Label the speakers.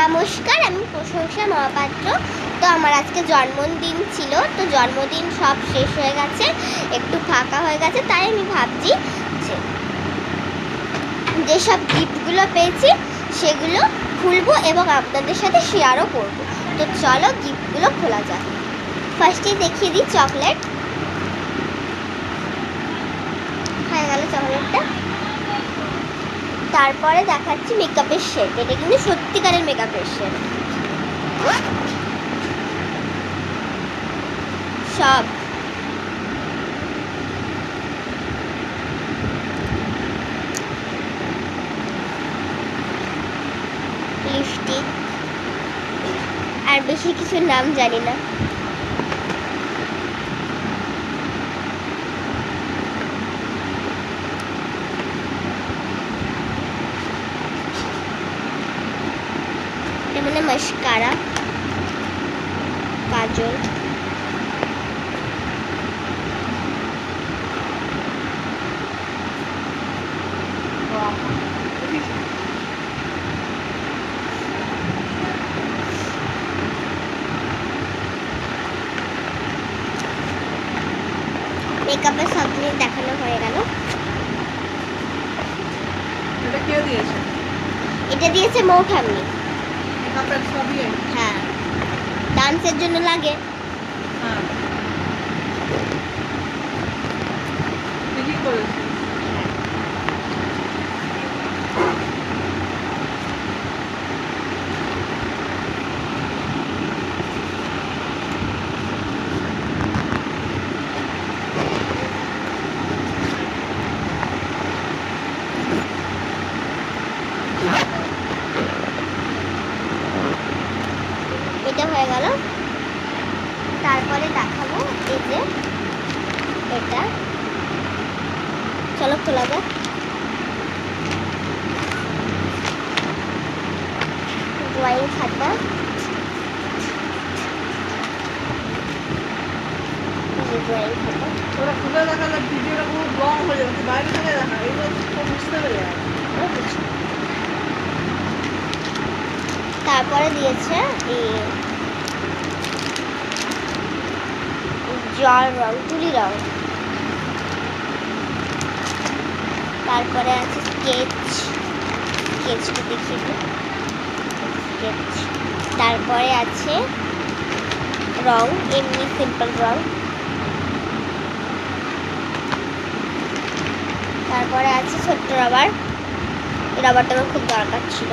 Speaker 1: নমস্কার, আমি প্রশংসা মহাপাত্র। তো আমার আজকে জন্মদিন ছিল, তো জন্মদিন সব শেষ হয়ে গেছে, একটু ফাঁকা হয়ে গেছে, তাই আমি ভাবছি যেসব গিফটগুলো পেয়েছি সেগুলো খুলবো এবং আপনাদের সাথে শেয়ারও করব। তো চলো গিফটগুলো খোলা যাক। ফার্স্টেই দেখিয়ে দিই চকলেট। হয়ে গেল চকলেটটা। তারপরে দেখাচ্ছি মেকআপের সেট। এটা কিন্তু সত্যিকারের মেকআপের সেট। সব লিপস্টিক, আর বেশি কিছু নাম জানি না। এটা মানে মাস্কারা, কাজল, মেকআপের সব জিনিস দেখানো হয়ে গেল।
Speaker 2: এটা কে দিয়েছে?
Speaker 1: এটা দিয়েছে মৌঠামি।
Speaker 2: মেকআপের সবই?
Speaker 1: হ্যাঁ, ডান্সের জন্য লাগে।
Speaker 2: হ্যাঁ, ঠিকই করেছে।
Speaker 1: এটা হয়ে গেল। তারপরে দেখাবো এই যে এটা, চলো খোলা যাক। ড্রয়িং খাতা, ড্রয়িং খাতা।
Speaker 2: ওরা খুলে দেখালে ভিডিওটা পুরো লং হয়ে যাবে, বাইরে থেকে দেখা এগুলো তো বুঝতে পেরে যায়।
Speaker 1: তারপরে দিয়েছে এই জল রং, তুলি রং। তারপরে আছে স্কেচ, স্কেচটা দেখিয়ে দিই, স্কেচ। তারপরে আছে রং, এমনি সিম্পল রং। তারপরে আছে ছোট্ট রাবার। এই রাবারটা আমার খুব দরকার ছিল।